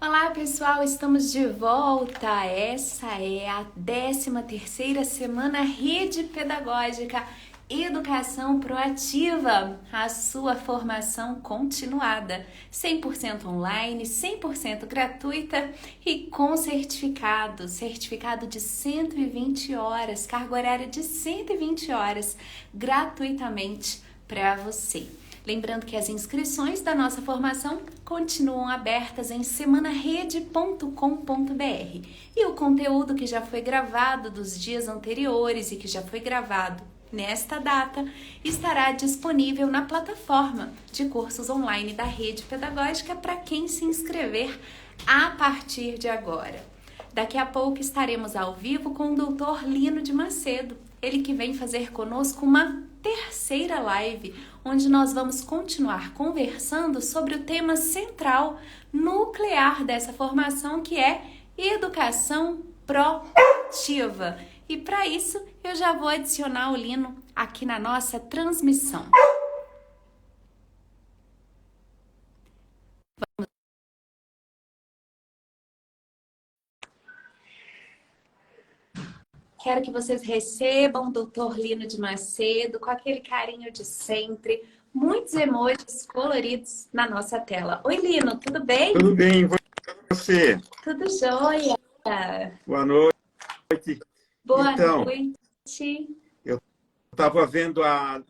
Olá, pessoal, estamos de volta. Essa é a 13ª semana Rede Pedagógica Educação Proativa, a sua formação continuada, 100% online, 100% gratuita e com certificado de 120 horas, carga horária de 120 horas, gratuitamente para você. Lembrando que as inscrições da nossa formação continuam abertas em semanarede.com.br e o conteúdo que já foi gravado dos dias anteriores e que já foi gravado nesta data estará disponível na plataforma de cursos online da Rede Pedagógica para quem se inscrever a partir de agora. Daqui a pouco estaremos ao vivo com o Dr. Lino de Macedo, ele que vem fazer conosco uma terceira live, onde nós vamos continuar conversando sobre o tema central, nuclear dessa formação, que é educação proativa. E para isso, eu já vou adicionar o Lino aqui na nossa transmissão. Quero que vocês recebam o Dr. Lino de Macedo com aquele carinho de sempre, muitos emojis coloridos na nossa tela. Oi, Lino, tudo bem? Tudo bem, e você? Tudo jóia. Boa noite. Boa Então, noite. eu estava vendo a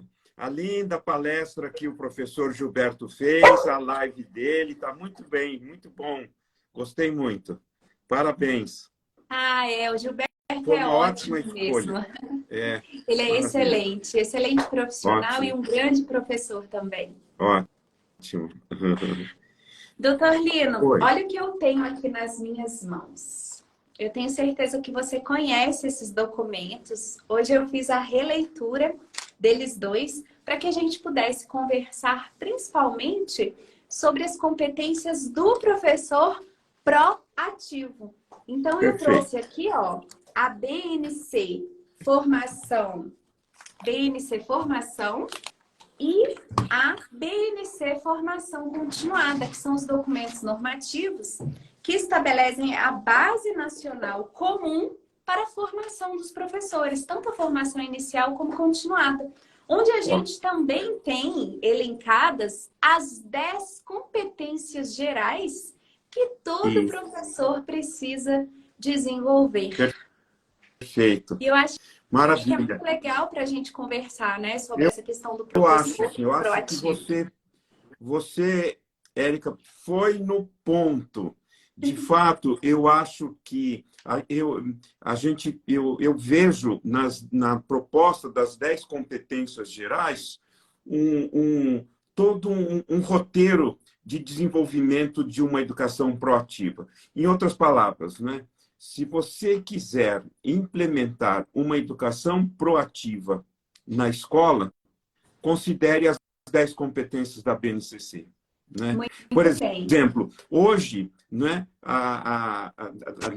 linda palestra que o professor Gilberto fez, a live dele, está muito bem, muito bom. Gostei muito. Parabéns. O Gilberto Foi é uma ótimo ótima mesmo. escolha. Ele é Maravilha. excelente profissional e Ótimo, um grande professor também. ótimo. Doutor Lino, Oi. olha o que eu tenho aqui nas minhas mãos. Eu tenho certeza que você conhece esses documentos. Hoje eu fiz a releitura deles dois para que a gente pudesse conversar principalmente sobre as competências do professor proativo. Então eu Perfeito. trouxe aqui, ó, a Formação, BNC Formação e a BNC Formação Continuada, que são os documentos normativos que estabelecem a base nacional comum para a formação dos professores, tanto a formação inicial como continuada, onde a gente também tem elencadas as 10 competências gerais que todo professor precisa desenvolver. Perfeito. E eu acho que é Maravilha. muito legal para a gente conversar, né, sobre Eu, essa questão do eu acho, professor assim, eu acho que proativo. você, Érica, foi no ponto. De fato, eu acho que eu vejo na proposta das 10 competências gerais todo um roteiro de desenvolvimento de uma educação proativa. Em outras palavras, né? Se você quiser implementar uma educação proativa na escola, considere as 10 competências da BNCC. Né? Por Muito bem. exemplo, hoje, né,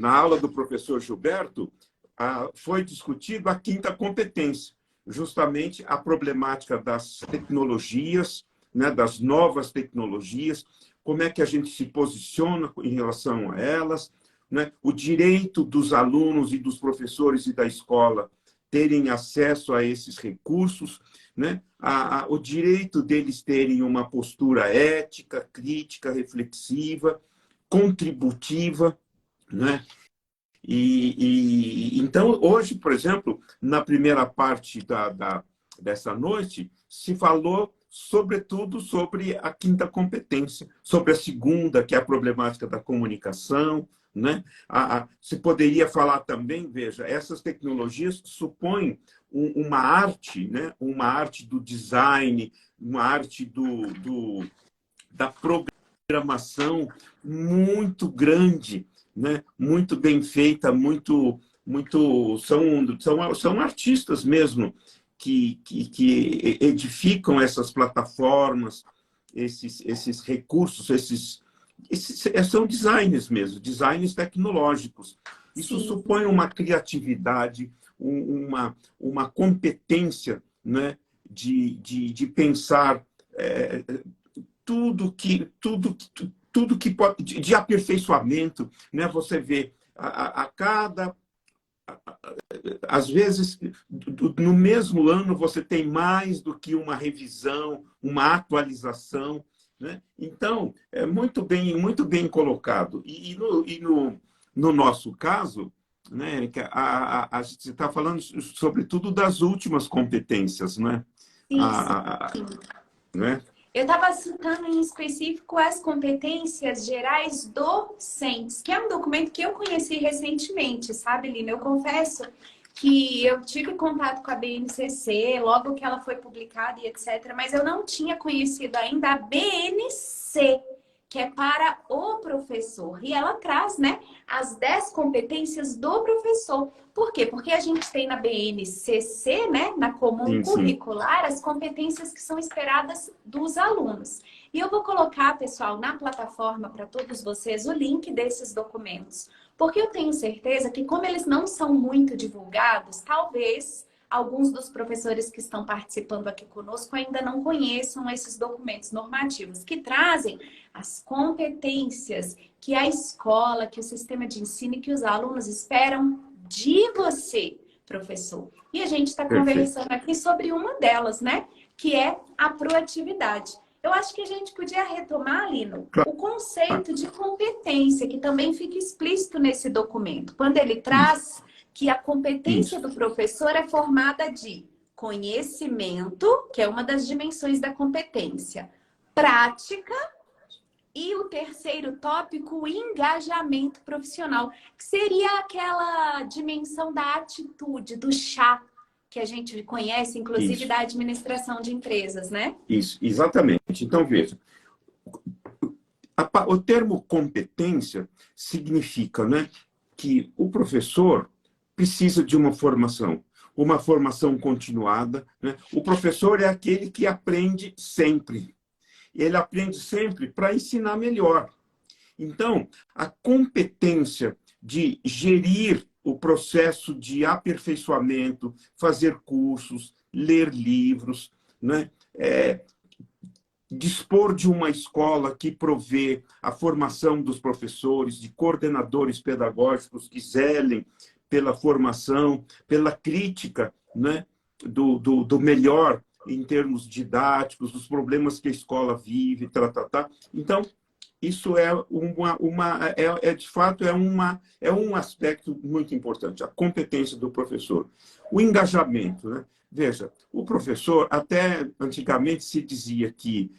na aula do professor Gilberto, foi discutido a quinta competência, justamente a problemática das tecnologias, né, das novas tecnologias, como é que a gente se posiciona em relação a elas, né, o direito dos alunos e dos professores e da escola terem acesso a esses recursos, né? O direito deles terem uma postura ética, crítica, reflexiva, contributiva, né? Então, hoje, por exemplo, na primeira parte dessa noite, se falou sobretudo sobre a quinta competência, sobre a segunda, que é a problemática da comunicação, né? Se poderia falar também, veja, essas tecnologias supõem uma arte, né? Uma arte do design, uma arte da programação muito grande, né? Muito bem feita, são artistas mesmo que edificam essas plataformas, esses recursos, são designs mesmo, designs tecnológicos. Isso Sim. supõe uma criatividade, uma competência, né, de pensar tudo tudo que pode, de aperfeiçoamento, né? Você vê a cada às vezes, no mesmo ano, você tem mais do que uma revisão, uma atualização, né? Então, é muito bem colocado. No nosso caso, né, Érica, a gente está falando, sobretudo, das últimas competências, né? Sim, sim. Né? Eu estava citando em específico as competências gerais docentes, que é um documento que eu conheci recentemente, sabe, Lina? Eu confesso que eu tive contato com a BNCC logo que ela foi publicada e etc., mas eu não tinha conhecido ainda a BNC, que é para o professor. E ela traz, né, as 10 competências do professor. Por quê? Porque a gente tem na BNCC, né, na comum Sim, sim. curricular, as competências que são esperadas dos alunos. E eu vou colocar, pessoal, na plataforma para todos vocês o link desses documentos. Porque eu tenho certeza que, como eles não são muito divulgados, talvez alguns dos professores que estão participando aqui conosco ainda não conheçam esses documentos normativos, que trazem as competências que a escola, que o sistema de ensino e que os alunos esperam de você, professor. E a gente está Perfeito. conversando aqui sobre uma delas, né? Que é a proatividade. Eu acho que a gente podia retomar, Lino, Claro. o conceito de competência, que também fica explícito nesse documento, quando ele Isso, traz que a competência isso. do professor é formada de conhecimento, que é uma das dimensões da competência, prática, e o terceiro tópico, o engajamento profissional, que seria aquela dimensão da atitude, do chá, que a gente conhece, inclusive Isso, da administração de empresas, né? isso, exatamente. Então, veja, o termo competência significa, né, que o professor precisa de uma formação continuada, né? O professor é aquele que aprende sempre. Ele aprende sempre para ensinar melhor. Então, a competência de gerir o processo de aperfeiçoamento, fazer cursos, ler livros, né? Dispor de uma escola que provê a formação dos professores, de coordenadores pedagógicos que zelem pela formação, pela crítica, né, do melhor em termos didáticos, dos problemas que a escola vive, Então, isso de fato, é um aspecto muito importante, a competência do professor. O engajamento, né? Veja, o professor, até antigamente se dizia que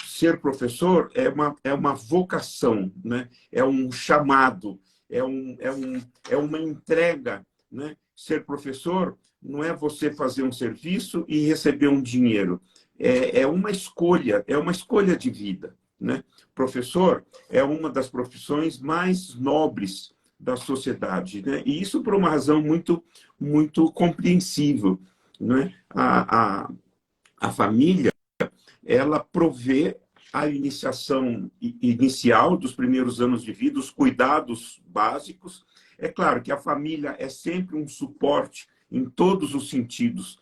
ser professor é uma vocação, né? É um chamado, é uma entrega, né? Ser professor não é você fazer um serviço e receber um dinheiro. É uma escolha de vida, né? Professor é uma das profissões mais nobres da sociedade, né? E isso por uma razão muito compreensível, né? A família, ela provê a iniciação inicial dos primeiros anos de vida, os cuidados básicos. É claro que a família é sempre um suporte em todos os sentidos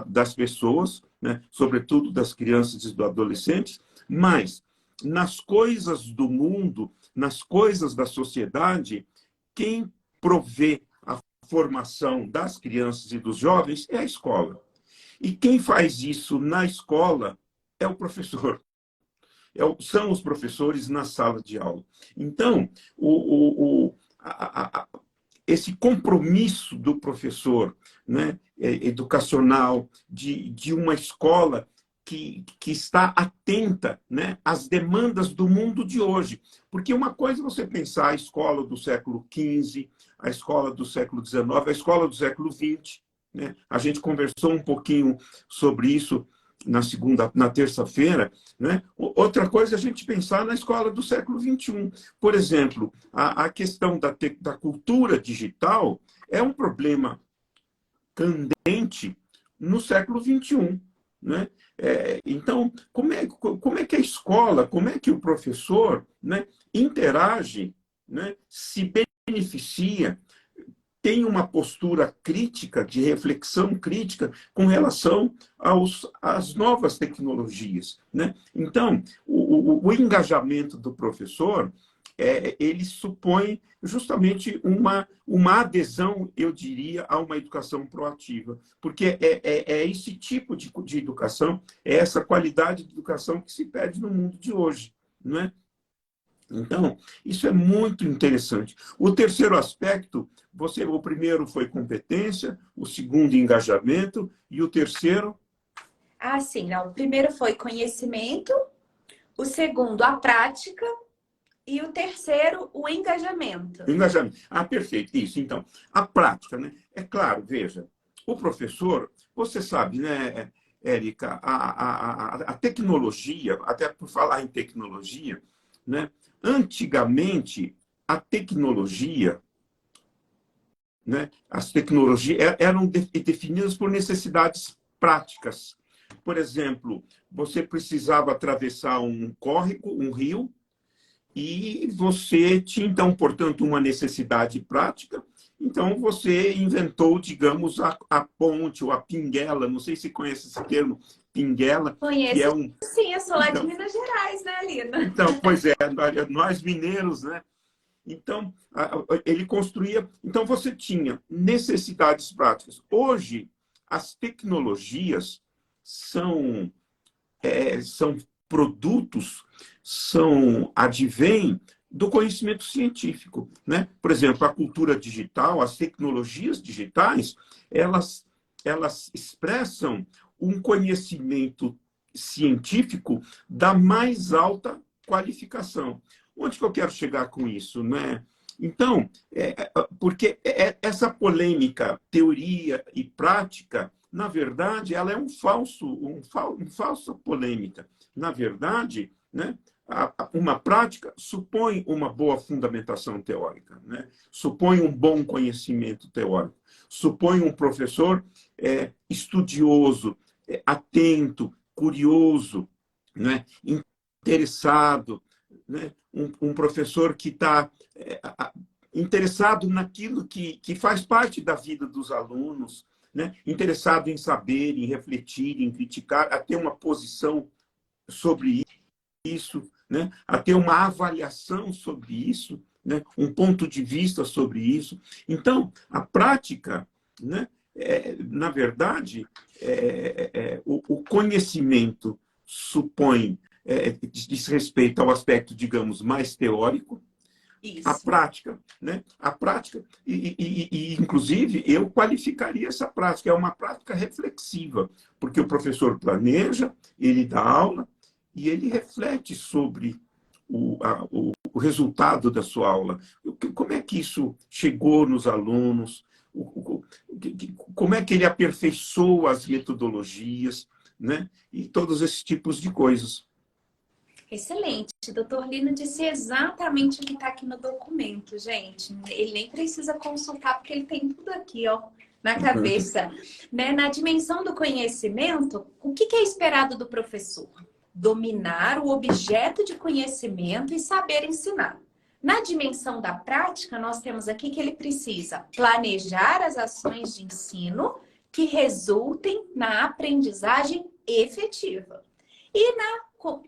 das pessoas, né? Sobretudo das crianças e dos adolescentes, mas nas coisas do mundo, nas coisas da sociedade, quem provê a formação das crianças e dos jovens é a escola. E quem faz isso na escola é o professor. São os professores na sala de aula. Então, esse compromisso do professor, né, educacional, de uma escola que está atenta, né, às demandas do mundo de hoje. Porque uma coisa é você pensar a escola do século XV, a escola do século XIX, a escola do século XX. Né? A gente conversou um pouquinho sobre isso na terça-feira. Né? Outra coisa é a gente pensar na escola do século XXI. Por exemplo, a questão da cultura digital é um problema candente no século XXI. Né? Então, como é que a escola, como é que o professor, né, interage, né, se beneficia, tem uma postura crítica, de reflexão crítica, com relação às novas tecnologias, né? Então, o engajamento do professor, ele supõe justamente uma adesão, eu diria, a uma educação proativa, porque é esse tipo de educação, é essa qualidade de educação que se pede no mundo de hoje, não é? Então, isso é muito interessante. O terceiro aspecto, o primeiro foi competência, o segundo, engajamento, e o terceiro? Ah, sim, não. O primeiro foi conhecimento, o segundo, a prática, e o terceiro, o engajamento. Engajamento. Ah, perfeito. Isso, então. A prática, né? É claro, veja, o professor, você sabe, né, Érica, a tecnologia, até por falar em tecnologia, né? Antigamente, a tecnologia, né? As tecnologias eram definidas por necessidades práticas. Por exemplo, você precisava atravessar um córrego, um rio, e você tinha, então, portanto, uma necessidade prática. Então, você inventou, digamos, a ponte ou a pinguela. Não sei se conhece esse termo, pinguela, que Conheço, é um... sim, eu sou lá de Então, Minas Gerais, né, Lina? então, pois é, nós mineiros, né? Então, ele construía. Então, você tinha necessidades práticas. Hoje, as tecnologias são, são produtos, advêm do conhecimento científico, né? Por exemplo, a cultura digital, as tecnologias digitais, elas expressam um conhecimento científico da mais alta qualificação. Onde que eu quero chegar com isso, né? Então, porque essa polêmica, teoria e prática, na verdade, ela é uma falsa polêmica. Na verdade, né, uma prática supõe uma boa fundamentação teórica, né? Supõe um bom conhecimento teórico, supõe um professor estudioso, atento, curioso, né? Interessado, né? Um professor que está interessado naquilo que faz parte da vida dos alunos, né? Interessado em saber, em refletir, em criticar, a ter uma posição sobre isso, né? A ter uma avaliação sobre isso, né? Um ponto de vista sobre isso. Então, a prática, né? Na verdade, o conhecimento supõe, diz respeito ao aspecto, digamos, mais teórico, a Isso. prática, né? A prática, inclusive, eu qualificaria essa prática, é uma prática reflexiva, porque o professor planeja, ele dá aula e ele reflete sobre o resultado da sua aula. Como é que isso chegou nos alunos? Como é que ele aperfeiçoa as metodologias, né? E todos esses tipos de coisas. Excelente. O doutor Lino disse exatamente o que está aqui no documento, gente. Ele nem precisa consultar, porque ele tem tudo aqui, ó, na cabeça. Né? Na dimensão do conhecimento, o que é esperado do professor? Dominar o objeto de conhecimento e saber ensinar. Na dimensão da prática, nós temos aqui que ele precisa planejar as ações de ensino que resultem na aprendizagem efetiva. E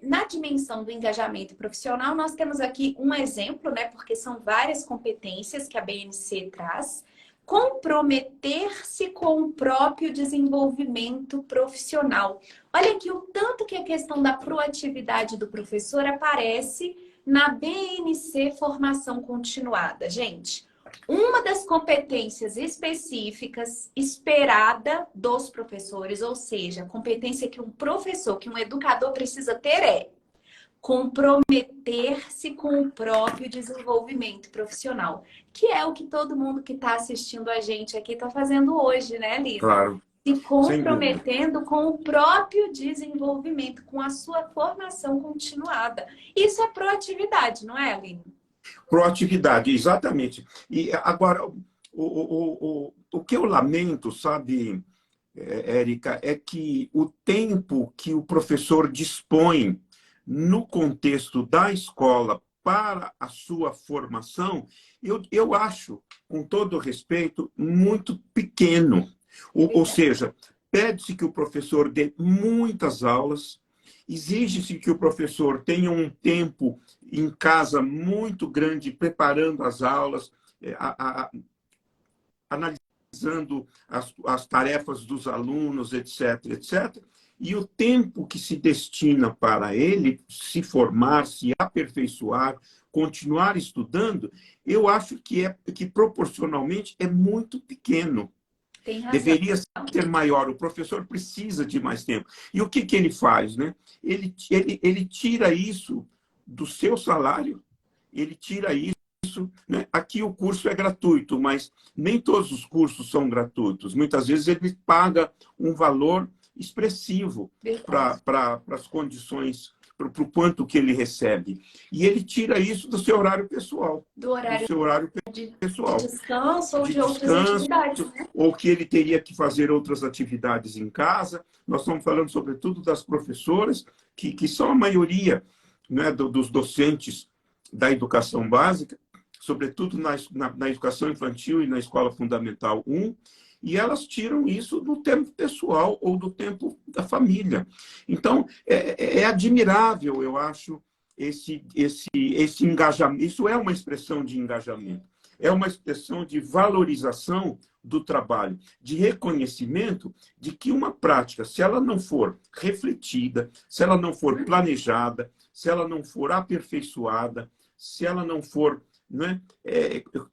na dimensão do engajamento profissional, nós temos aqui um exemplo, né? Porque são várias competências que a BNC traz. Comprometer-se com o próprio desenvolvimento profissional. Olha aqui o tanto que a questão da proatividade do professor aparece na BNC Formação Continuada. Gente, uma das competências específicas esperada dos professores, ou seja, a competência que um professor, que um educador precisa ter é comprometer-se com o próprio desenvolvimento profissional, que é o que todo mundo que está assistindo a gente aqui está fazendo hoje, né, Lina? Claro. Se comprometendo com o próprio desenvolvimento, com a sua formação continuada. Isso é proatividade, não é, Lina? Proatividade, exatamente. E agora, o que eu lamento, sabe, Érica, é que o tempo que o professor dispõe no contexto da escola para a sua formação, eu acho, com todo respeito, muito pequeno. Ou seja, pede-se que o professor dê muitas aulas, exige-se que o professor tenha um tempo em casa muito grande preparando as aulas, analisando as tarefas dos alunos, etc., etc. E o tempo que se destina para ele se formar, se aperfeiçoar, continuar estudando, eu acho que proporcionalmente é muito pequeno. Tem razão. Deveria ser maior, o professor precisa de mais tempo. E o que ele faz? Né? Ele tira isso do seu salário, ele tira isso. Né? Aqui o curso é gratuito, mas nem todos os cursos são gratuitos. Muitas vezes ele paga um valor expressivo para as condições, para o quanto que ele recebe. E ele tira isso do seu horário pessoal. Do seu horário pessoal. De descanso ou de outras atividades. Né? Ou que ele teria que fazer outras atividades em casa. Nós estamos falando, sobretudo, das professoras, que são a maioria, né, dos docentes da educação básica, sobretudo na educação infantil e na escola fundamental 1, e elas tiram isso do tempo pessoal ou do tempo da família. Então, é admirável, eu acho, esse engajamento. Isso é uma expressão de engajamento, é uma expressão de valorização do trabalho, de reconhecimento de que uma prática, se ela não for refletida, se ela não for planejada, se ela não for aperfeiçoada, se ela não for, né,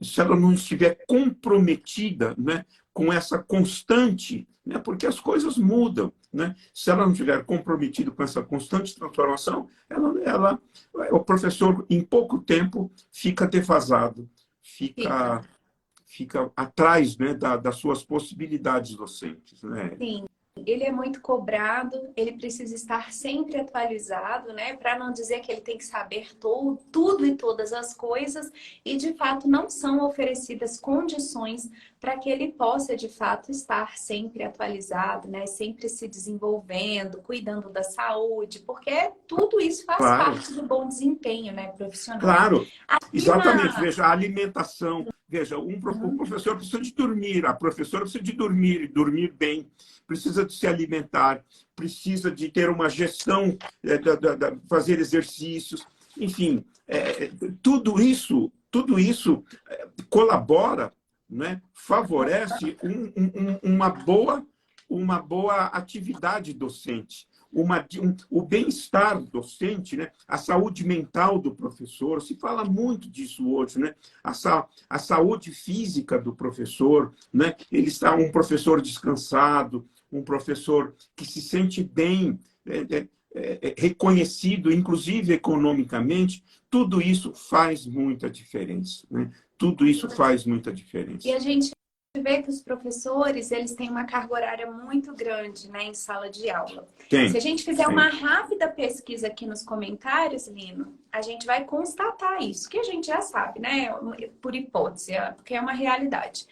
se ela não estiver comprometida, né, com essa constante, né, porque as coisas mudam, né? Se ela não estiver comprometida com essa constante transformação, o professor, em pouco tempo, fica defasado, fica atrás, né, das suas possibilidades docentes. Né? Sim. Ele é muito cobrado, ele precisa estar sempre atualizado, né? Para não dizer que ele tem que saber tudo e todas as coisas, e de fato não são oferecidas condições para que ele possa de fato estar sempre atualizado, né? Sempre se desenvolvendo, cuidando da saúde, porque tudo isso faz parte do bom desempenho, né, profissional. Claro, exatamente. Veja, a alimentação. Veja, o professor precisa de dormir, a professora precisa de dormir, dormir bem, precisa de se alimentar, precisa de ter uma gestão, fazer exercícios, enfim, tudo isso colabora, né, favorece uma boa atividade docente. O bem-estar docente, né? A saúde mental do professor, se fala muito disso hoje, né? A saúde física do professor, né? Ele está um professor descansado, um professor que se sente bem, reconhecido, inclusive economicamente, tudo isso faz muita diferença, né? Tudo isso faz muita diferença. E a gente vê que os professores, eles têm uma carga horária muito grande, né, em sala de aula. Se a gente fizer uma rápida pesquisa aqui nos comentários, Lino, a gente vai constatar isso, que a gente já sabe, né, por hipótese, porque é uma realidade.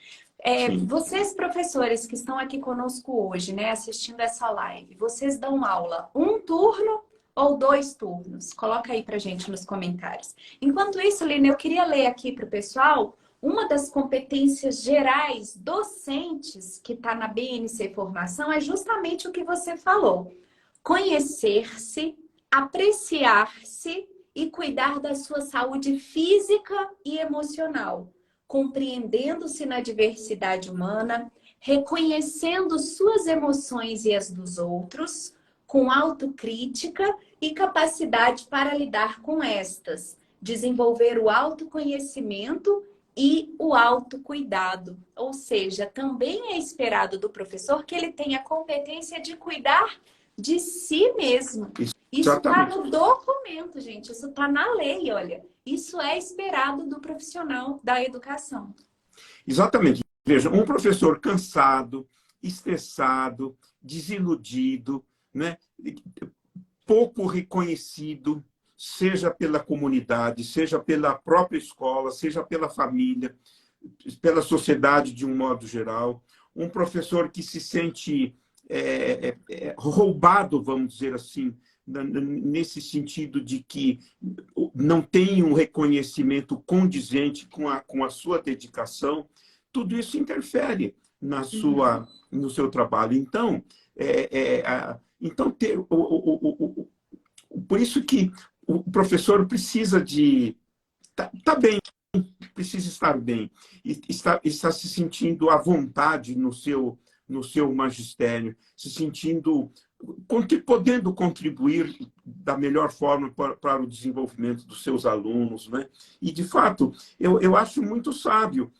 Vocês, professores que estão aqui conosco hoje, né, assistindo essa live, vocês dão aula um turno ou 2 turnos? Coloca aí pra gente nos comentários. Enquanto isso, Lino, eu queria ler aqui para o pessoal uma das competências gerais docentes que está na BNC Formação é justamente o que você falou. Conhecer-se, apreciar-se e cuidar da sua saúde física e emocional, compreendendo-se na diversidade humana, reconhecendo suas emoções e as dos outros, com autocrítica e capacidade para lidar com estas, desenvolver o autoconhecimento e o autocuidado. Ou seja, também é esperado do professor que ele tenha a competência de cuidar de si mesmo. Isso está no documento, gente. Isso está na lei, olha. Isso é esperado do profissional da educação. Exatamente. Veja, um professor cansado, estressado, desiludido, né? Pouco reconhecido, seja pela comunidade, seja pela própria escola, seja pela família, pela sociedade de um modo geral. Um professor que se sente roubado, vamos dizer assim, nesse sentido de que não tem um reconhecimento condizente com a sua dedicação, tudo isso interfere no seu trabalho. Então, então por isso que o professor precisa de tá bem, precisa estar bem, e está se sentindo à vontade no seu magistério, se sentindo podendo contribuir da melhor forma para o desenvolvimento dos seus alunos, né? E, de fato, eu acho muito sábio.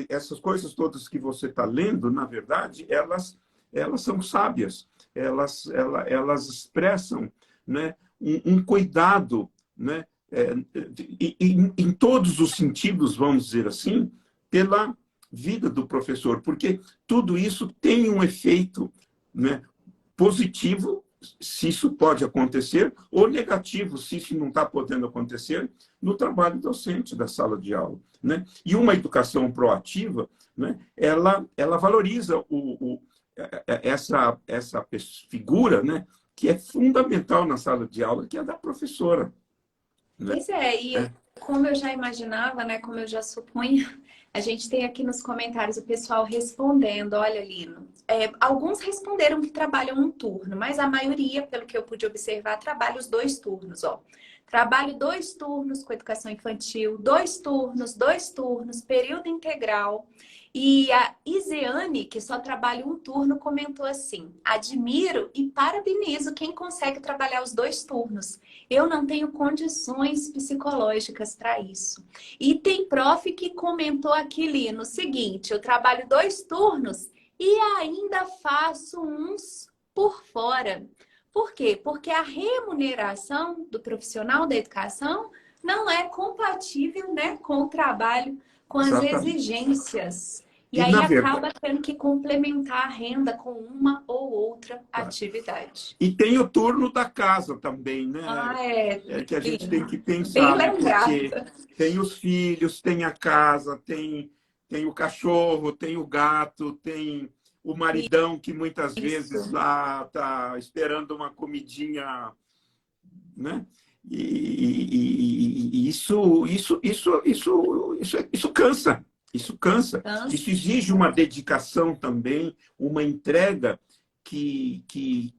Essas coisas todas que você está lendo, na verdade, elas são sábias. Elas expressam, né, um cuidado, né, em todos os sentidos, vamos dizer assim, pela vida do professor, porque tudo isso tem um efeito, né, positivo, se isso pode acontecer, ou negativo, se isso não está podendo acontecer, no trabalho docente da sala de aula, né? E uma educação proativa, né, ela valoriza essa figura, né, que é fundamental na sala de aula, que é a da professora. Né? Pois é, e como eu já imaginava, né, como eu já supunha, a gente tem aqui nos comentários o pessoal respondendo. Olha, Lino, alguns responderam que trabalham um turno, mas a maioria, pelo que eu pude observar, trabalha os 2 turnos. Ó. Trabalho 2 turnos com educação infantil, 2 turnos, período integral. E a Iseane, que só trabalha um turno, comentou assim: admiro e parabenizo quem consegue trabalhar os 2 turnos. Eu não tenho condições psicológicas para isso. E tem prof que comentou aqui, Lino, o seguinte: eu trabalho 2 turnos e ainda faço uns por fora. Por quê? Porque a remuneração do profissional da educação não é compatível, né, com o trabalho, com as Exatamente. exigências. E E, aí na acaba verdade, tendo que complementar a renda com uma ou outra atividade. e tem o turno da casa também, Ah, né? Que a gente tem que bem pensar, né? Porque lembrada. tem os filhos, tem a casa, tem o cachorro, tem o gato, tem o maridão que muitas vezes Isso. lá está esperando uma comidinha, né? E isso cansa. Isso cansa. Isso Cansa. exige uma dedicação também, uma entrega que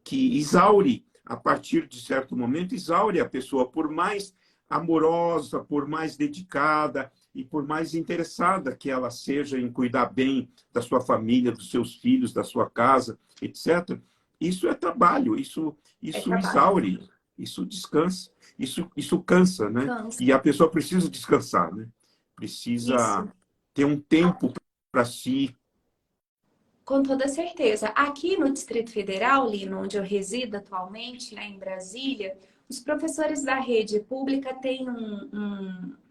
exaure, a partir de certo momento, exaure a pessoa, por mais amorosa, por mais dedicada e por mais interessada que ela seja em cuidar bem da sua família, dos seus filhos, da sua casa, etc. Isso é trabalho, isso É trabalho. exaure, isso descansa, isso cansa, né? Cansa. E a pessoa precisa descansar, né? Precisa Isso. ter um tempo para si. Com toda certeza. Aqui no Distrito Federal, Lino, onde eu resido atualmente, né, em Brasília, os professores da rede pública têm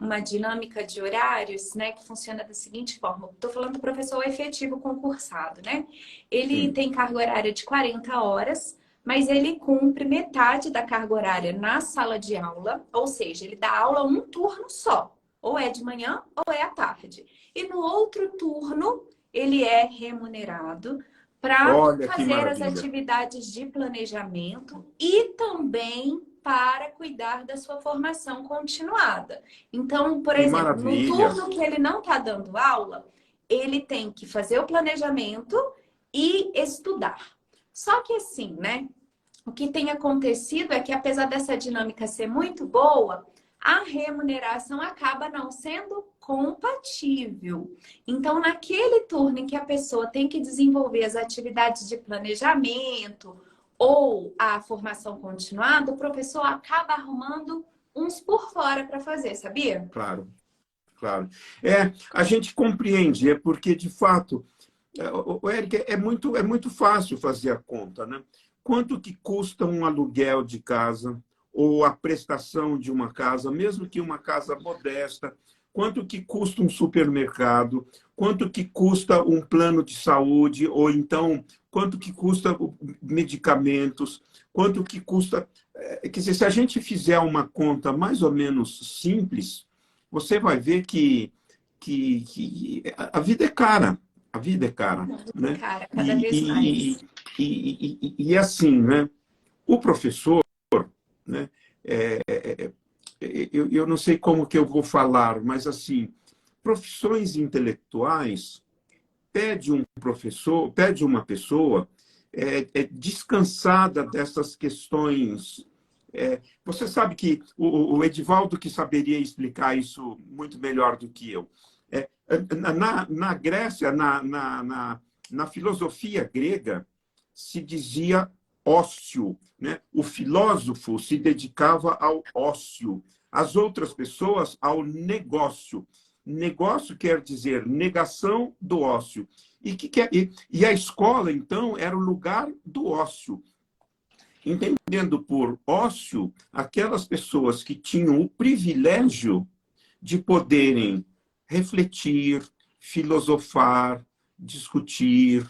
uma dinâmica de horários, né, que funciona da seguinte forma. Estou falando do professor efetivo concursado, né? Ele Sim, tem carga horária de 40 horas, mas ele cumpre metade da carga horária na sala de aula, ou seja, ele dá aula um turno só, ou é de manhã ou é à tarde. E no outro turno, ele é remunerado para olha que fazer as maravilha. atividades de planejamento e também para cuidar da sua formação continuada. Então, por Que exemplo, no maravilha. turno que ele não está dando aula, ele tem que fazer o planejamento e estudar. Só que assim, né? O que tem acontecido é que, apesar dessa dinâmica ser muito boa, a remuneração acaba não sendo compatível. Então, naquele turno em que a pessoa tem que desenvolver as atividades de planejamento ou a formação continuada, o professor acaba arrumando uns por fora para fazer, sabia? Claro, claro. A gente compreende, é porque, de fato, Érica, é muito fácil fazer a conta, né? Quanto que custa um aluguel de casa ou a prestação de uma casa, mesmo que uma casa modesta? Quanto que custa um supermercado? Quanto que custa um plano de saúde? Ou então, quanto que custa medicamentos? Quanto que custa... Quer dizer, se a gente fizer uma conta mais ou menos simples, você vai ver que a vida é cara. A vida é cara, né? Cara, cada E, vez e, mais. assim, né? O professor, né? Eu não sei como que eu vou falar, mas assim, profissões intelectuais pede um professor, pede uma pessoa descansada dessas questões. Você sabe que o Edivaldo que saberia explicar isso muito melhor do que eu. Na Grécia, na filosofia grega, se dizia ócio, né? O filósofo se dedicava ao ócio, as outras pessoas ao negócio. Negócio quer dizer negação do ócio. E a escola, então, era o lugar do ócio. Entendendo por ócio aquelas pessoas que tinham o privilégio de poderem refletir, filosofar, discutir,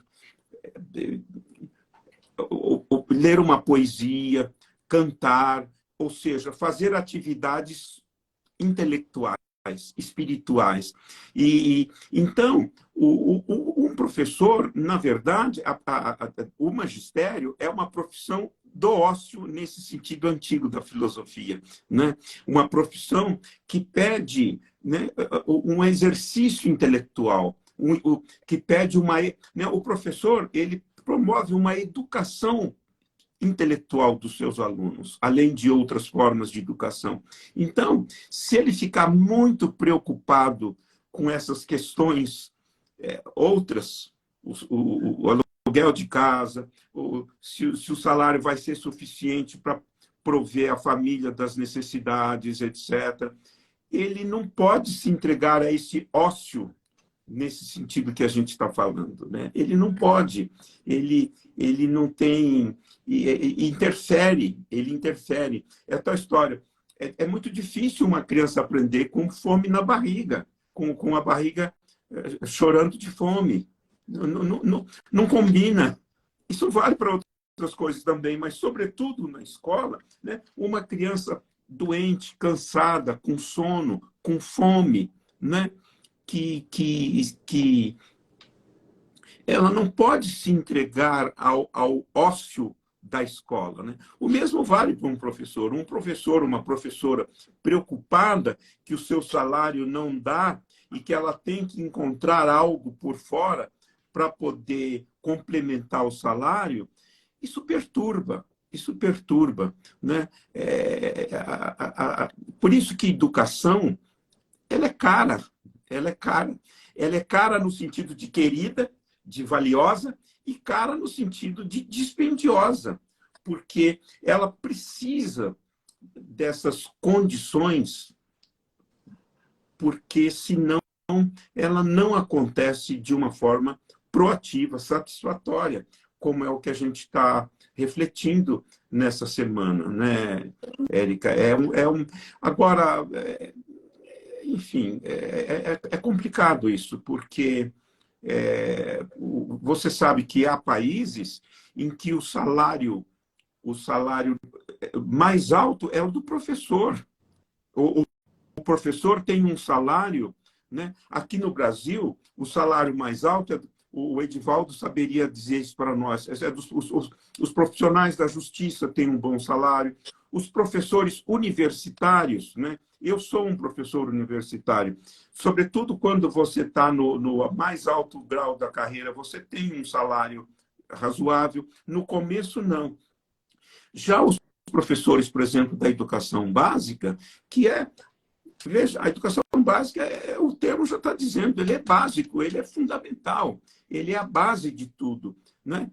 ler uma poesia, cantar, ou seja, fazer atividades intelectuais, espirituais. E então, um professor, na verdade, o magistério é uma profissão do ócio nesse sentido antigo da filosofia, né? Uma profissão que pede, né, um exercício intelectual, que pede uma, né, o professor ele promove uma educação intelectual dos seus alunos, além de outras formas de educação. Então, se ele ficar muito preocupado com essas questões outras, o aluguel de casa, se o salário vai ser suficiente para prover a família das necessidades, etc., ele não pode se entregar a esse ócio nesse sentido que a gente está falando, né? Ele não pode, ele não tem, ele interfere. É a tal história. É muito difícil uma criança aprender com fome na barriga, com a barriga chorando de fome. Não combina. Isso vale para outras coisas também, mas, sobretudo, na escola, né? Uma criança doente, cansada, com sono, com fome, né? Que ela não pode se entregar ao ócio da escola, né? O mesmo vale para um professor. Um professor, uma professora preocupada que o seu salário não dá e que ela tem que encontrar algo por fora para poder complementar o salário, isso perturba. Isso perturba, né? Por isso que educação ela é cara. Ela é cara. Ela é cara no sentido de querida, de valiosa, e cara no sentido de dispendiosa, porque ela precisa dessas condições, porque senão ela não acontece de uma forma proativa, satisfatória, como é o que a gente está refletindo nessa semana, né, Érica? Agora, enfim, é complicado isso, porque você sabe que há países em que o salário mais alto é o do professor. O professor tem um salário, né? Aqui no Brasil, o salário mais alto o Edivaldo saberia dizer isso para nós. Os profissionais da justiça têm um bom salário, os professores universitários, né? Eu sou um professor universitário. Sobretudo quando você está no mais alto grau da carreira, você tem um salário razoável. No começo, não. Já os professores, por exemplo, da educação básica, veja, a educação básica, o termo já está dizendo, ele é básico, ele é fundamental, ele é a base de tudo, né?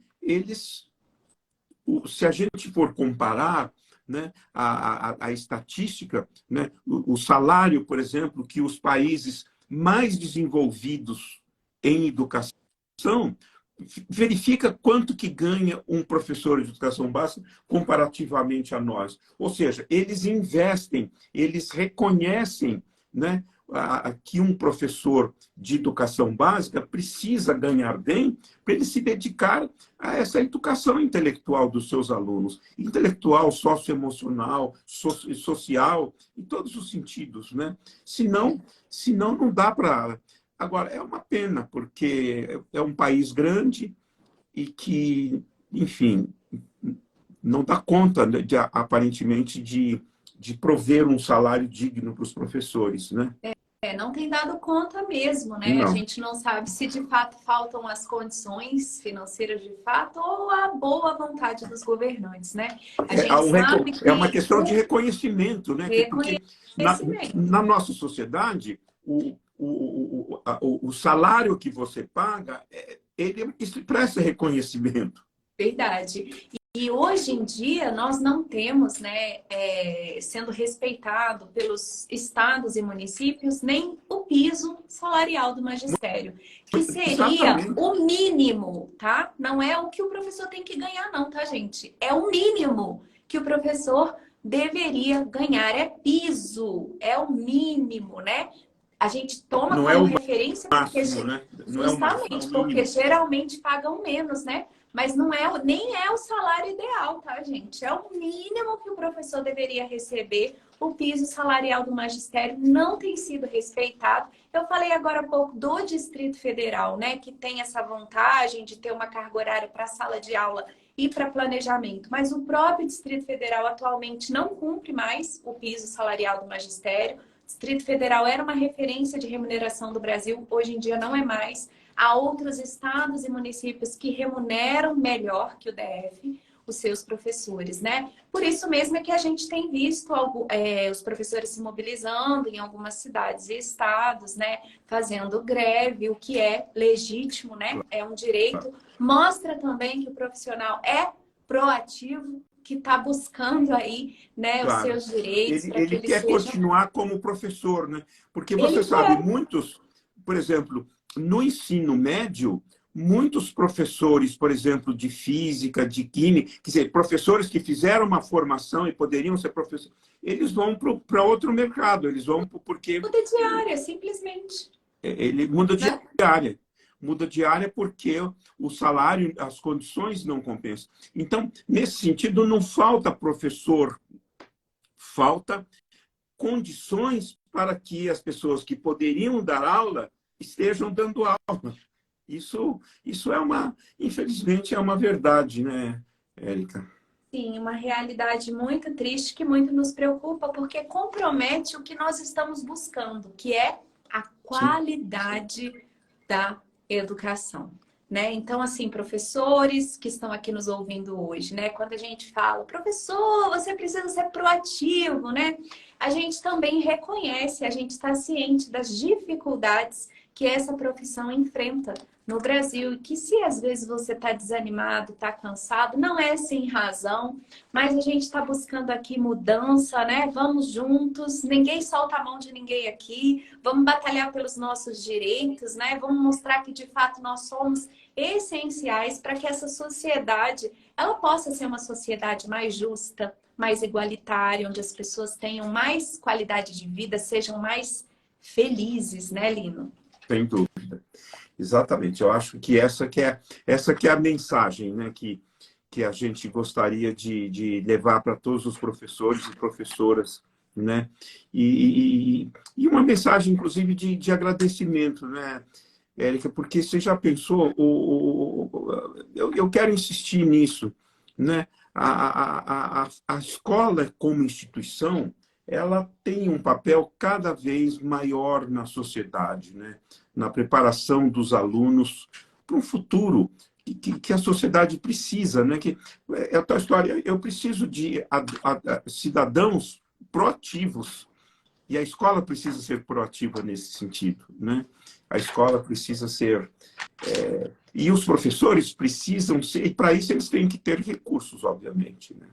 Se a gente for comparar, né, a estatística, né, o salário, por exemplo, que os países mais desenvolvidos em educação, verifica quanto que ganha um professor de educação básica comparativamente a nós. Ou seja, eles investem, eles reconhecem, né, que um professor de educação básica precisa ganhar bem para ele se dedicar a essa educação intelectual dos seus alunos. Intelectual, socioemocional, social, em todos os sentidos, né? Senão não dá para... Agora, é uma pena, porque é um país grande e que, enfim, não dá conta, aparentemente, de prover um salário digno para os professores, né? Não tem dado conta mesmo, né? A Não. gente não sabe se de fato faltam as condições financeiras de fato ou a boa vontade dos governantes, né? A gente sabe É uma que questão de reconhecimento, né? Porque reconhecimento, na nossa sociedade, o salário que você paga, ele expressa reconhecimento. verdade. E hoje em dia nós não temos, né, sendo respeitado pelos estados e municípios nem o piso salarial do magistério, que seria Exatamente. o mínimo, tá? Não é o que o professor tem que ganhar, não, tá, gente? É o mínimo que o professor deveria ganhar, é piso, é o mínimo, né? A gente toma Não é como o referência porque máximo, né? Não é o máximo, é o justamente porque mínimo. geralmente pagam menos, né? Mas não é, nem é o salário ideal, tá, gente? É o mínimo que o professor deveria receber. O piso salarial do magistério não tem sido respeitado. Eu falei agora há pouco do Distrito Federal, né, que tem essa vantagem de ter uma carga horária para sala de aula e para planejamento, mas o próprio Distrito Federal atualmente não cumpre mais o piso salarial do magistério. O Distrito Federal era uma referência de remuneração do Brasil, hoje em dia não é mais. Há outros estados e municípios que remuneram melhor que o DF os seus professores, né? Por isso mesmo é que a gente tem visto os professores se mobilizando em algumas cidades e estados, né? Fazendo greve, o que é legítimo, né? É um direito. Mostra também que o profissional é proativo, que está buscando aí, né, os Claro. seus direitos para que Ele eles quer sejam. continuar como professor, né? Porque você Ele sabe, quer. muitos, por exemplo, no ensino médio, muitos professores, por exemplo, de física, de química, quer dizer, professores que fizeram uma formação e poderiam ser professores, eles vão para outro mercado, eles vão porque Muda de área, simplesmente, ele muda de né? área. Muda de área porque o salário, as condições não compensam. Então, nesse sentido, não falta professor, falta condições para que as pessoas que poderiam dar aula estejam dando aula. Isso é infelizmente, é uma verdade, né, Érica? Sim, uma realidade muito triste que muito nos preocupa, porque compromete o que nós estamos buscando, que é a Sim, qualidade da educação, né? Então, assim, professores que estão aqui nos ouvindo hoje, né? Quando a gente fala, professor, você precisa ser proativo, né? A gente também reconhece, a gente está ciente das dificuldades que essa profissão enfrenta no Brasil, e que se às vezes você está desanimado, está cansado, não é sem razão, mas a gente está buscando aqui mudança, né? Vamos juntos, ninguém solta a mão de ninguém aqui, vamos batalhar pelos nossos direitos, né? Vamos mostrar que de fato nós somos essenciais para que essa sociedade ela possa ser uma sociedade mais justa, mais igualitária, onde as pessoas tenham mais qualidade de vida, sejam mais felizes, né, Lino? sem dúvida. Exatamente. Eu acho que essa que é a mensagem, né, que a gente gostaria de levar para todos os professores e professoras, né? E uma mensagem, inclusive, de agradecimento, né, Érica? Porque você já pensou, eu quero insistir nisso, né? A escola como instituição, ela tem um papel cada vez maior na sociedade, né? Na preparação dos alunos para um futuro que a sociedade precisa, né? Que é a tua história. Eu preciso de cidadãos proativos, e a escola precisa ser proativa nesse sentido, né? A escola precisa ser e os professores precisam ser, e para isso eles têm que ter recursos, obviamente, né?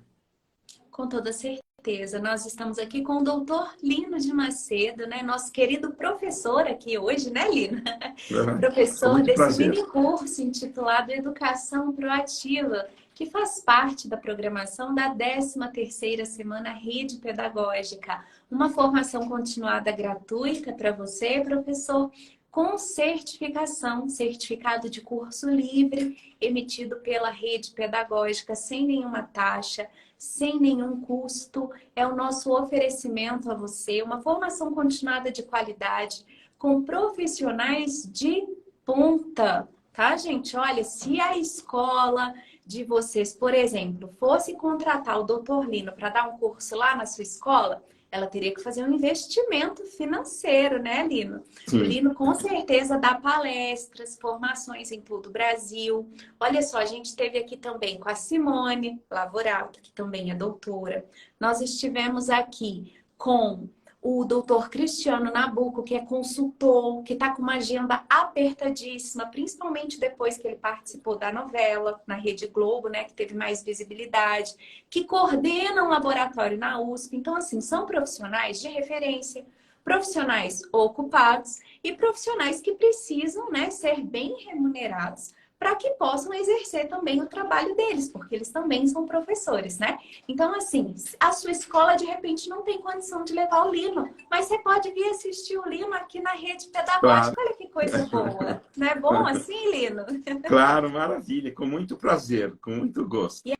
Com toda certeza. Nós estamos aqui com o doutor Lino de Macedo, né? Nosso querido professor aqui hoje, né, Lino? Com Professor muito desse prazer. mini curso intitulado Educação Proativa, que faz parte da programação da 13ª Semana Rede Pedagógica. Uma formação continuada gratuita para você, professor, com certificação, certificado de curso livre, emitido pela Rede Pedagógica, sem nenhuma taxa, sem nenhum custo. É o nosso oferecimento a você, uma formação continuada de qualidade, com profissionais de ponta, tá, gente? Olha, se a escola de vocês, por exemplo, fosse contratar o Dr. Lino para dar um curso lá na sua escola, ela teria que fazer um investimento financeiro, né, Lino? O Sim. Lino com certeza dá palestras, formações em todo o Brasil. Olha só, a gente esteve aqui também com a Simone Lavorato, que também é doutora. Nós estivemos aqui com o doutor Cristiano Nabuco, que é consultor, que está com uma agenda apertadíssima, principalmente depois que ele participou da novela na Rede Globo, né, que teve mais visibilidade, que coordena um laboratório na USP. Então, assim, são profissionais de referência, profissionais ocupados e profissionais que precisam, né, ser bem remunerados para que possam exercer também o trabalho deles, porque eles também são professores, né? Então, assim, a sua escola de repente não tem condição de levar o Lino, mas você pode vir assistir o Lino aqui na rede Claro. pedagógica. Olha que coisa boa. Não é bom assim, Lino? Claro, maravilha, com muito prazer, com muito gosto.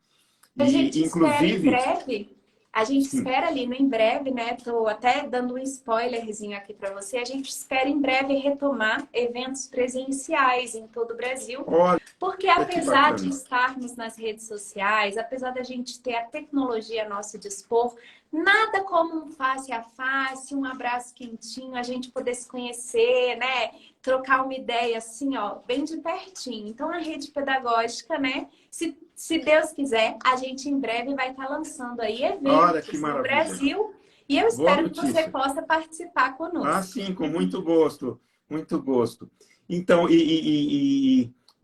A gente E, espera em inclusive, breve. A gente sim, espera, Lino, em breve, né? Tô até dando um spoilerzinho aqui para você. A gente espera em breve retomar eventos presenciais em todo o Brasil. olha Porque que apesar de bacana. estarmos nas redes sociais, apesar da gente ter a tecnologia a nosso dispor, nada como um face a face, um abraço quentinho, a gente poder se conhecer, né? Trocar uma ideia assim, ó, bem de pertinho. Então, a rede pedagógica, né? Se Deus quiser, a gente em breve vai estar lançando aí Olha que eventos no maravilha. Brasil e eu Boa espero que você notícia. possa participar Ah, conosco. sim, com muito gosto, muito gosto. Então,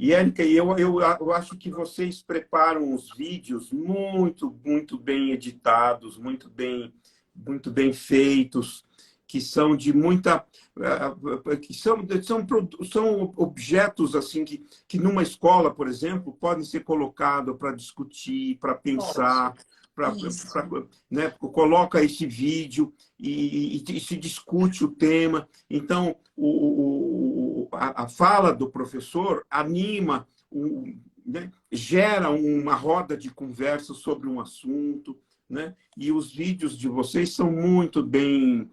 Érica, eu acho que vocês preparam os vídeos muito bem editados, muito bem feitos, que são de muita, que são objetos assim que numa escola, por exemplo, podem ser colocados para discutir, para Pode. pensar, para, Isso. né, coloca esse vídeo e se discute o tema. Então, a fala do professor anima, né, gera uma roda de conversa sobre um assunto, né? E os vídeos de vocês são muito bem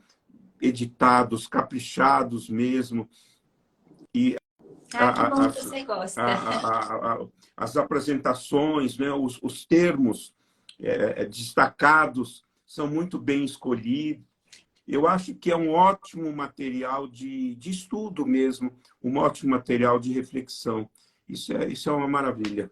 editados, caprichados mesmo. E Ah, que bom que as, você gosta. as apresentações, né, os termos destacados são muito bem escolhidos. Eu acho que é um ótimo material de estudo mesmo, um ótimo material de reflexão. Isso é uma maravilha.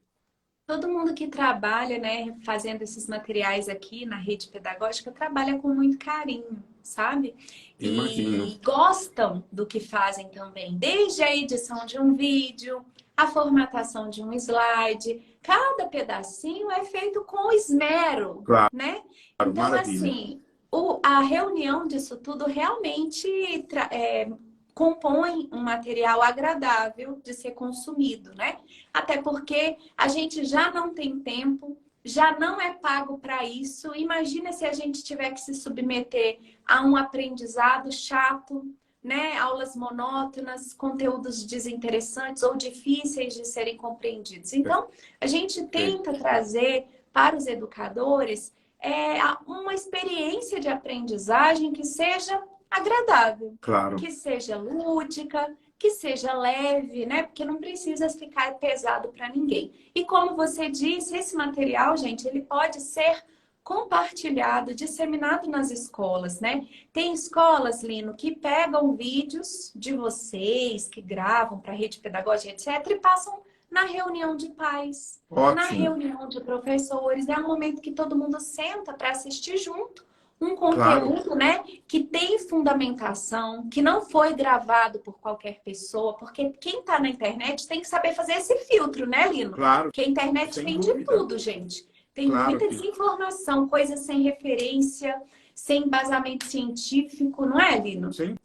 Todo mundo que trabalha, né, fazendo esses materiais aqui na rede pedagógica, trabalha com muito carinho, sabe? Imagino. E gostam do que fazem também, desde a edição de um vídeo, a formatação de um slide, cada pedacinho é feito com esmero, Claro, né? claro, Então, maravilha. assim, a reunião disso tudo realmente compõe um material agradável de ser consumido, né? Até porque a gente já não tem tempo, já não é pago para isso. Imagina se a gente tiver que se submeter a um aprendizado chato, né? Aulas monótonas, conteúdos desinteressantes ou difíceis de serem compreendidos. Então, a gente tenta trazer para os educadores uma experiência de aprendizagem que seja agradável, Claro, que seja lúdica, que seja leve, né? Porque não precisa ficar pesado para ninguém. E como você disse, esse material, gente, ele pode ser compartilhado, disseminado nas escolas, né? Tem escolas, Lino, que pegam vídeos de vocês, que gravam para a rede pedagógica, etc., e passam na reunião de pais, na ótimo. reunião de professores. É um momento que todo mundo senta para assistir junto um Claro, conteúdo, né, que tem fundamentação, que não foi gravado por qualquer pessoa, porque quem está na internet tem que saber fazer esse filtro, né, Lino? claro, Porque a internet sem tem de dúvida. tudo, gente. Tem Claro muita que desinformação, coisas sem referência, sem embasamento científico, não é, Lino? sem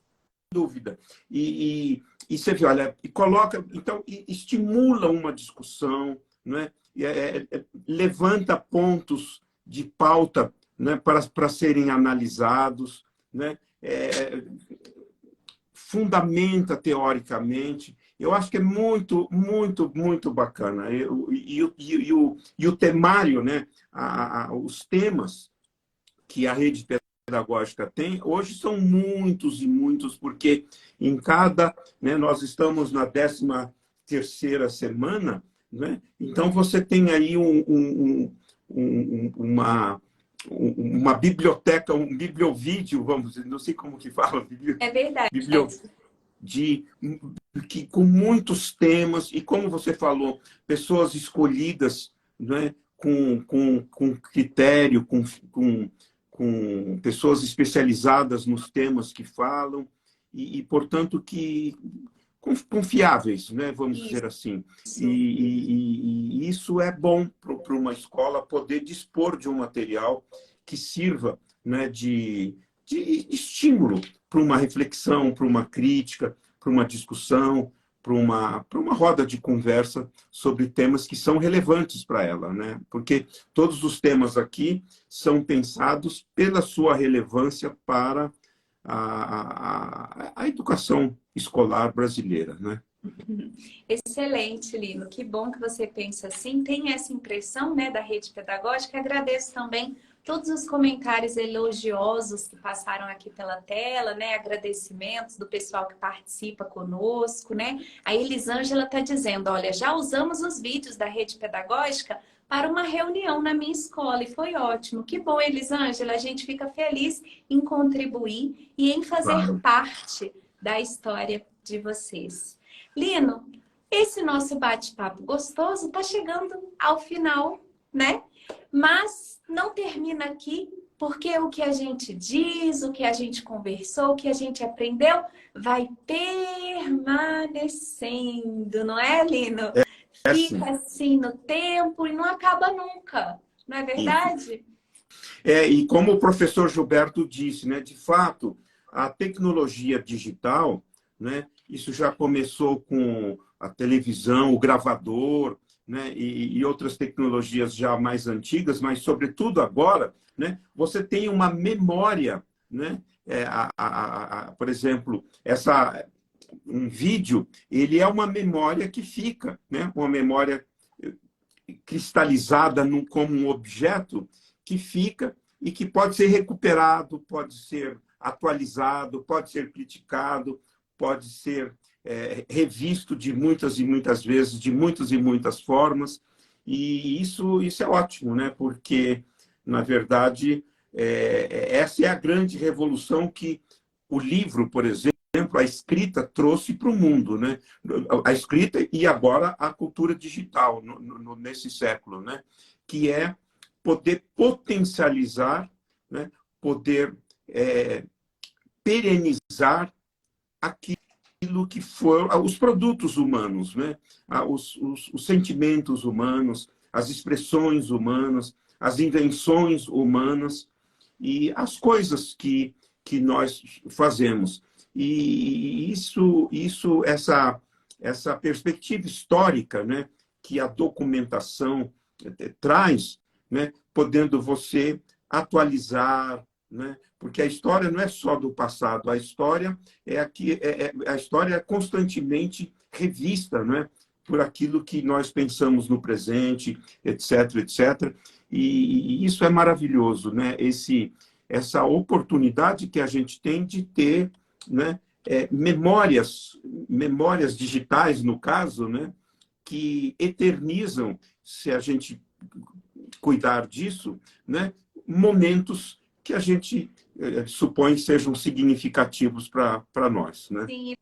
dúvida. E você vê, olha, e coloca, então, estimula uma discussão, não é? Levanta pontos de pauta, né, para serem analisados, né? Fundamenta teoricamente. Eu acho que é muito bacana. E o temário, né? Os temas que a rede pedagógica tem, hoje são muitos e muitos, porque em cada, né, nós estamos na 13ª semana, né? Então, você tem aí uma biblioteca, um bibliovídeo, vamos dizer, não sei como que fala, É verdade. biblio, de, com muitos temas, e como você falou, pessoas escolhidas, né, com critério, com pessoas especializadas nos temas que falam, portanto, que confiáveis, né, vamos dizer assim. E isso é bom para uma escola poder dispor de um material que sirva, né, de estímulo para uma reflexão, para uma crítica, para uma discussão, para uma roda de conversa sobre temas que são relevantes para ela, né? Porque todos os temas aqui são pensados pela sua relevância para a educação escolar brasileira, né? Excelente, Lino. Que bom que você pensa assim. Tem essa impressão, né, da rede pedagógica. Agradeço também todos os comentários elogiosos que passaram aqui pela tela, né? Agradecimentos do pessoal que participa conosco, né? A Elisângela está dizendo, olha, já usamos os vídeos da rede pedagógica para uma reunião na minha escola e foi ótimo. Que bom, Elisângela. A gente fica feliz em contribuir e em fazer Claro. parte da história de vocês. Lino, esse nosso bate-papo gostoso está chegando ao final, né? Mas não termina aqui, porque o que a gente diz, o que a gente conversou, o que a gente aprendeu, vai permanecendo, não é, Lino? Fica assim no tempo e não acaba nunca, não é verdade? E como o professor Gilberto disse, né, de fato, a tecnologia digital, né, isso já começou com a televisão, o gravador, né, e outras tecnologias já mais antigas, mas, sobretudo, agora, né, você tem uma memória, né, por exemplo, um vídeo, ele é uma memória que fica, né, uma memória cristalizada como um objeto que fica e que pode ser recuperado, pode ser atualizado, pode ser criticado, pode ser revisto de muitas e muitas vezes, de muitas e muitas formas. E isso é ótimo, né? Porque, na verdade, essa é a grande revolução que o livro, por exemplo, a escrita trouxe para o mundo, né? A escrita e agora a cultura digital nesse século, né? Que é poder potencializar, né? Poder perenizar aquilo que foram os produtos humanos, né? Os sentimentos humanos, as expressões humanas, as invenções humanas e as coisas que nós fazemos. E essa perspectiva histórica, né, que a documentação traz, né, podendo você atualizar, né, porque a história não é só do passado, a história a história é constantemente revista, né, por aquilo que nós pensamos no presente, etc, etc. E isso é maravilhoso, né? Essa oportunidade que a gente tem de ter, né, memórias digitais, no caso, né, que eternizam, se a gente cuidar disso, né, momentos que a gente supõe sejam significativos para nós, né? Sim,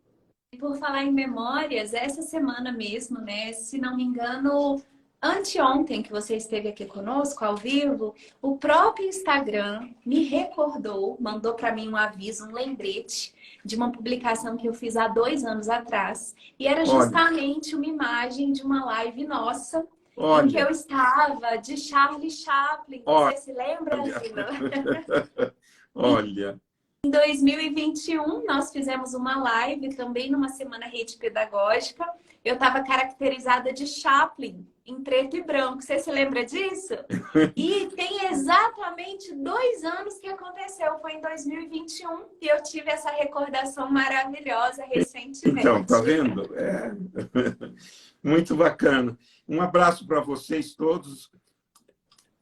e por falar em memórias, essa semana mesmo, né, se não me engano, anteontem que você esteve aqui conosco ao vivo, o próprio Instagram me recordou, mandou para mim um aviso, um lembrete de uma publicação que eu fiz há 2 anos atrás. E era justamente uma imagem de uma live nossa, em que eu estava de Charlie Chaplin. Você se lembra, Lino? Olha. Em 2021, nós fizemos uma live também numa semana rede pedagógica. Eu estava caracterizada de Chaplin, em preto e branco. Você se lembra disso? E tem exatamente 2 anos que aconteceu. Foi em 2021 e eu tive essa recordação maravilhosa recentemente. Então, tá vendo? Muito bacana. Um abraço para vocês todos.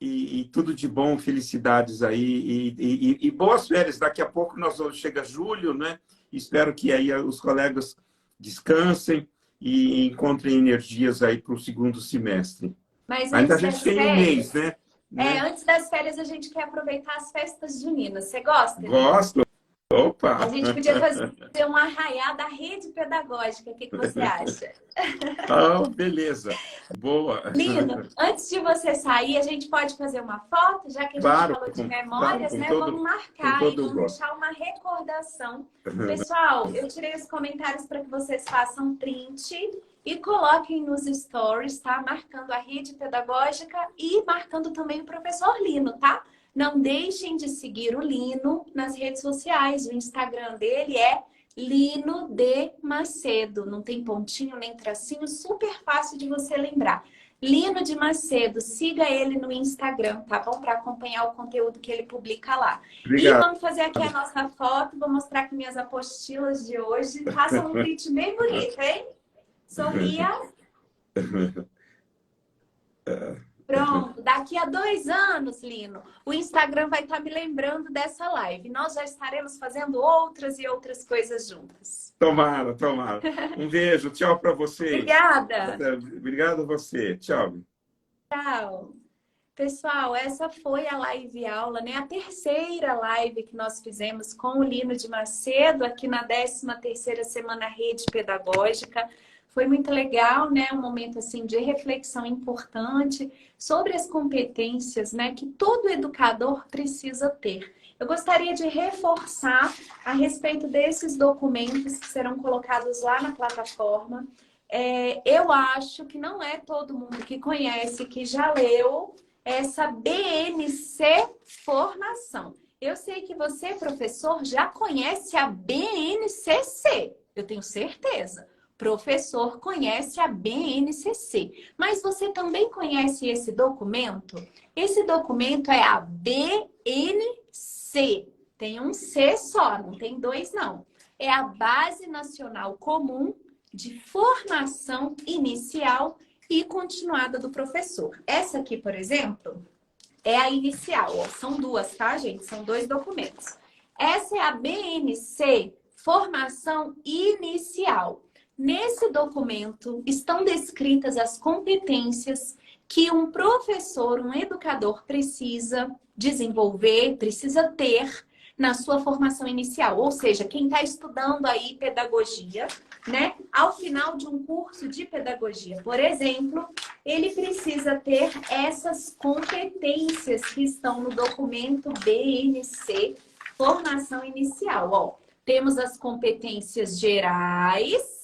E tudo de bom, felicidades aí e boas férias. Daqui a pouco chega julho, né? Espero que aí os colegas descansem e encontrem energias aí para o segundo semestre. Mas Ainda a antes gente das tem um mês, férias, né? antes das férias a gente quer aproveitar as festas juninas. Você gosta, Lino? Gosto. A Opa! gente podia fazer um arraiá da rede pedagógica. O que você acha? Ah, beleza. Boa. Lino, antes de você sair, a gente pode fazer uma foto, já que a gente Claro, falou de claro, memórias, né? Vamos com marcar e todo o vamos gosto. deixar uma recordação. Pessoal, eu tirei os comentários para que vocês façam print e coloquem nos stories, tá? Marcando a rede pedagógica e marcando também o professor Lino, tá? Não deixem de seguir o Lino nas redes sociais. O Instagram dele é Lino de Macedo. Não tem pontinho nem tracinho, super fácil de você lembrar. Lino de Macedo, siga ele no Instagram, tá bom? Para acompanhar o conteúdo que ele publica lá. E Obrigado. vamos fazer aqui a nossa foto, vou mostrar aqui minhas apostilas de hoje. Façam um print bem bonito, hein? Sorria. Pronto, daqui a 2 anos, Lino, o Instagram vai estar me lembrando dessa live. Nós já estaremos fazendo outras e outras coisas juntas. Tomara, tomara. Um beijo, tchau para vocês. Obrigada. Obrigado a você. Tchau. Tchau. Pessoal, essa foi a live aula, né? A terceira live que nós fizemos com o Lino de Macedo, aqui na 13ª Semana Rede Pedagógica. Foi muito legal, né? Um momento assim de reflexão importante sobre as competências, né, que todo educador precisa ter. Eu gostaria de reforçar a respeito desses documentos que serão colocados lá na plataforma. Eu acho que não é todo mundo que conhece, que já leu essa BNC Formação. Eu sei que você, professor, já conhece a BNCC, eu tenho certeza. Professor conhece a BNCC, mas você também conhece esse documento? Esse documento é a BNC, tem um C só, não tem 2 não. É a Base Nacional Comum de Formação Inicial e Continuada do Professor. Essa aqui, por exemplo, é a inicial, ó. São 2, tá, gente? São 2 documentos. Essa é a BNC, Formação Inicial. Nesse documento estão descritas as competências que um professor, um educador precisa desenvolver, precisa ter na sua formação inicial. Ou seja, quem está estudando aí pedagogia, né? Ao final de um curso de pedagogia, por exemplo, ele precisa ter essas competências que estão no documento BNC, Formação Inicial. Ó, temos as competências gerais,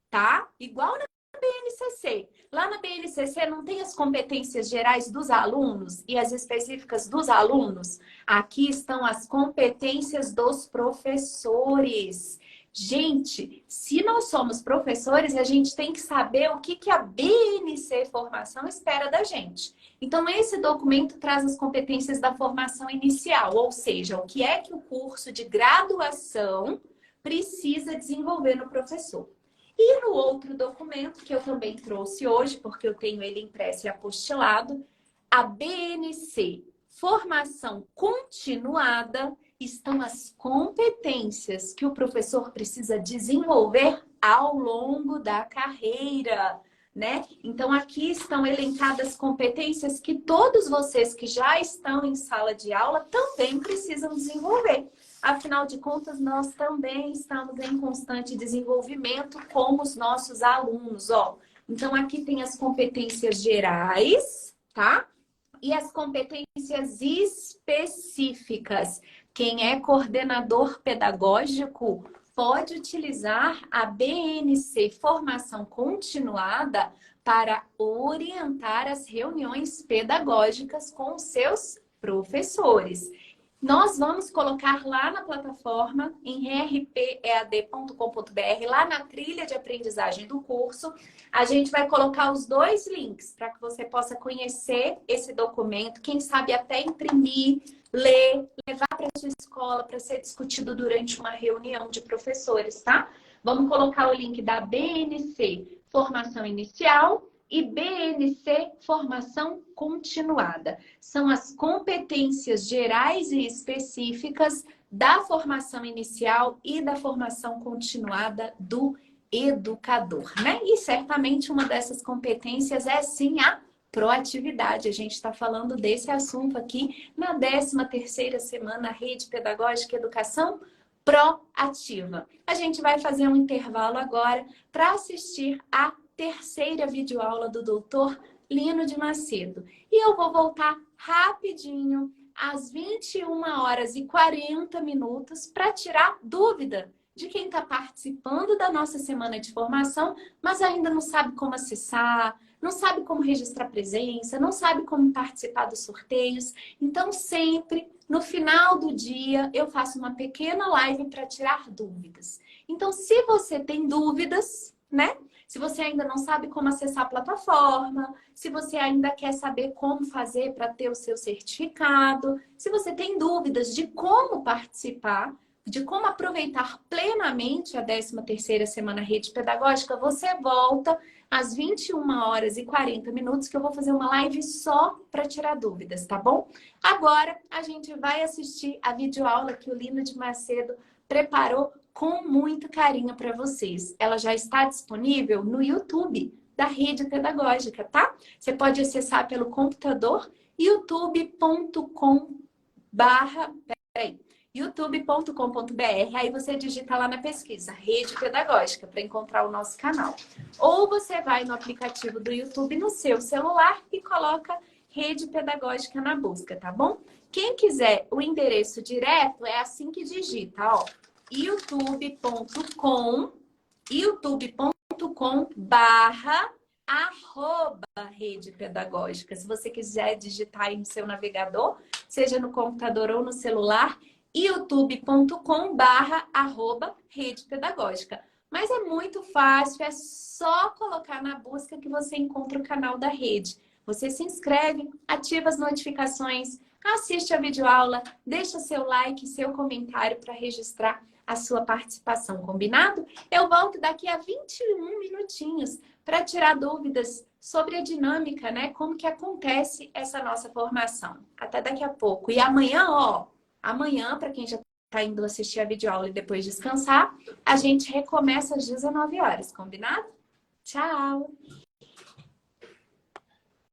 tá? Igual na BNCC. Lá na BNCC não tem as competências gerais dos alunos e as específicas dos alunos. Aqui estão as competências dos professores. Gente, se nós somos professores, a gente tem que saber o que a BNC Formação espera da gente. Então, esse documento traz as competências da formação inicial, ou seja, o que é que o curso de graduação precisa desenvolver no professor. E no outro documento, que eu também trouxe hoje, porque eu tenho ele impresso e apostilado, a BNC, Formação Continuada, estão as competências que o professor precisa desenvolver ao longo da carreira, né? Então, aqui estão elencadas competências que todos vocês que já estão em sala de aula também precisam desenvolver. Afinal de contas, nós também estamos em constante desenvolvimento como os nossos alunos, ó. Então, aqui tem as competências gerais, tá? E as competências específicas. Quem é coordenador pedagógico pode utilizar a BNC Formação Continuada para orientar as reuniões pedagógicas com os seus professores. Nós vamos colocar lá na plataforma, em rpead.com.br, lá na trilha de aprendizagem do curso, a gente vai colocar os 2 links para que você possa conhecer esse documento, quem sabe até imprimir, ler, levar para a sua escola para ser discutido durante uma reunião de professores, tá? Vamos colocar o link da BNC Formação Inicial e BNC Formação Continuada. São as competências gerais e específicas da formação inicial e da formação continuada do educador, né? E certamente uma dessas competências é sim a proatividade. A gente está falando desse assunto aqui na 13ª semana Rede Pedagógica e Educação Proativa. A gente vai fazer um intervalo agora para assistir a terceira videoaula do doutor Lino de Macedo. E eu vou voltar rapidinho às 21h40 para tirar dúvida de quem está participando da nossa semana de formação, mas ainda não sabe como acessar, não sabe como registrar presença, não sabe como participar dos sorteios. Então, sempre no final do dia, eu faço uma pequena live para tirar dúvidas. Então, se você tem dúvidas, né? Se você ainda não sabe como acessar a plataforma, se você ainda quer saber como fazer para ter o seu certificado, se você tem dúvidas de como participar, de como aproveitar plenamente a 13ª semana Rede Pedagógica, você volta às 21h40, que eu vou fazer uma live só para tirar dúvidas, tá bom? Agora, a gente vai assistir a videoaula que o Lino de Macedo preparou com muito carinho para vocês. Ela já está disponível no YouTube da Rede Pedagógica, tá? Você pode acessar pelo computador youtube.com.br, aí você digita lá na pesquisa Rede Pedagógica para encontrar o nosso canal. Ou você vai no aplicativo do YouTube no seu celular e coloca Rede Pedagógica na busca, tá bom? Quem quiser o endereço direto é assim que digita, ó, youtube.com/Rede Pedagógica. Se você quiser digitar aí no seu navegador, seja no computador ou no celular, youtube.com/Rede Pedagógica. Mas é muito fácil, é só colocar na busca que você encontra o canal da rede. Você se inscreve, ativa as notificações, assiste a videoaula, deixa seu like, seu comentário para registrar a sua participação, combinado? Eu volto daqui a 21 minutinhos para tirar dúvidas sobre a dinâmica, né? Como que acontece essa nossa formação. Até daqui a pouco. E amanhã, amanhã, para quem já está indo assistir a videoaula e depois descansar, a gente recomeça às 19h, combinado? Tchau!